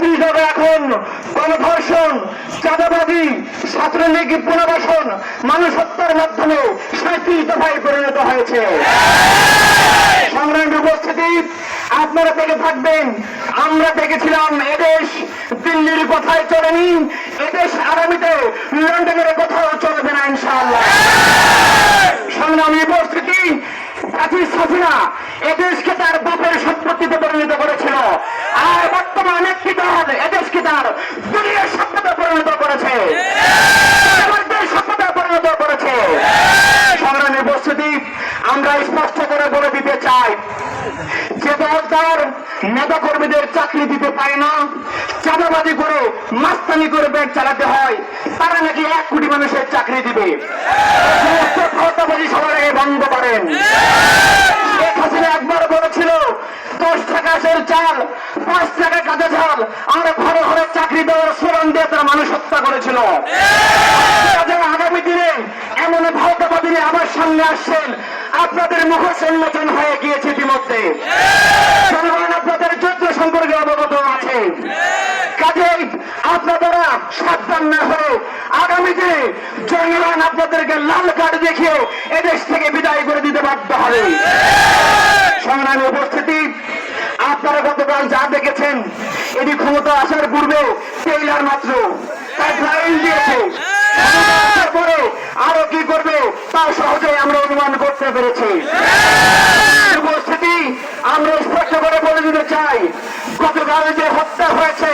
31 এখন গণধর্ষণ, চাঁদাবাজি, ছাত্রলীগ পুনর্বাসন, মানুষ হত্যার মাধ্যমে 37 দফায় পরিণত হয়েছে। সংগ্রামী উপস্থিতি, আপনারা থেকে থাকবেন, আমরা দেখেছিলাম এদেশ দিল্লির কথায় চলেনি, এদেশ আগামীতে লন্ডনের কোথাও চলবে না ইনশাআল্লাহ। সংগ্রামী উপস্থিতি, হাসিনা এদেশকে তার বাপের সম্পত্তিতে পরিণত করেছিল, আর বর্তমান একটি দল এদেশকে তার দুনিয়ার সম্পদে পরিণত করেছে, সম্পদে পরিণত করেছে। সংগ্রামী উপস্থিতি, আমরা স্পষ্ট করে বলে দিতে চাই, যে দল তার নেতা কর্মীদের চাকরি দিতে পারে না, চাঁদাবাজি করে মাস্তানি করে ব্যাংক চালাতে হয়, তারা নাকি 1 কোটি মানুষের চাকরি দিবে। সমস্ত খাওয়াবাজি সবার আগে বন্ধ করেন। শেখ হাসিনা একবার বলেছিল 10 টাকা চাল, 5 টাকা কাঁচা ঝাল, আর ঘরে ঘরে চাকরি দেওয়ার স্লোগান দিয়ে তারা মানুষ হত্যা করেছিল। আগামী দিনে এমন ভাওতাবাদী আমার সামনে আসছেন, আপনাদের মুখোশ উন্মোচন হয়ে গিয়েছে ইতিমধ্যে। জনগণ আপনাদের যুদ্ধ সম্পর্কে অবগত আছে, কাজেই আপনারা সাবধান না হয়ে আগামী দিনে জনগণ আপনাদেরকে লাল কার্ড দেখিয়ে এদেশ থেকে বিদায় করে দিতে বাধ্য হবে। সংগ্রামী উপস্থিতি, আপনারা গতকাল যা দেখেছেন এটি ক্ষমতা আসার পূর্বে টেইলার মাত্র, তার লাইন দিয়েছে, পরে আরো কি করবে তা সহজে আমরা অনুমান করতে পেরেছি। উপস্থিতি, আমরা স্পষ্ট করে বলে দিতে চাই, গতকাল যে হত্যা হয়েছে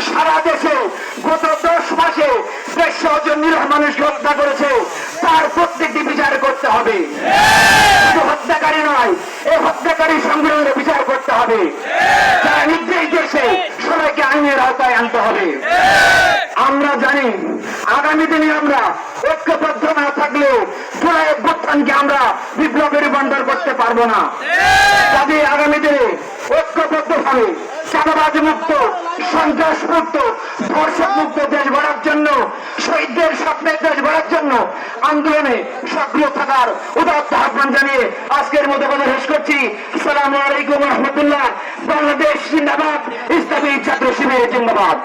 সারা দেশে, গত 10 মাসে 150 জন নিরীহ মানুষকে হত্যা করেছে, তার প্রত্যেকটি বিচার করতে হবে। শুধু হত্যাকারী নয়, এই হত্যাকারী সংগ্রামের বিচার করতে হবে। যারা নির্দেশ দিয়েছে সবাইকে আইনের আওতায় আনতে হবে। আমরা জানি আগামী দিনে আমরা ঐক্যবদ্ধ না থাকলেও জুলাই অভ্যুত্থানকে আমরা বিপ্লবে রূপান্তর করতে পারবো না। কাজে আগামী দিনে ঐক্যবদ্ধ ভাবে চাঁদাবাজ মুক্ত, সন্ত্রাস মুক্ত, ধর্ষক মুক্ত দেশ গড়ার জন্য, শহীদদের স্বপ্নের দেশ গড়ার জন্য আন্দোলনে সক্রিয় থাকার উদাত্ত আহ্বান জানিয়ে আজকের মতো কথা শেষ করছি। আসসালামু আলাইকুম ওয়া রাহমাতুল্লাহ। বাংলাদেশ জিন্দাবাদ, ইসলামী ছাত্র শিবির জিন্দাবাদ।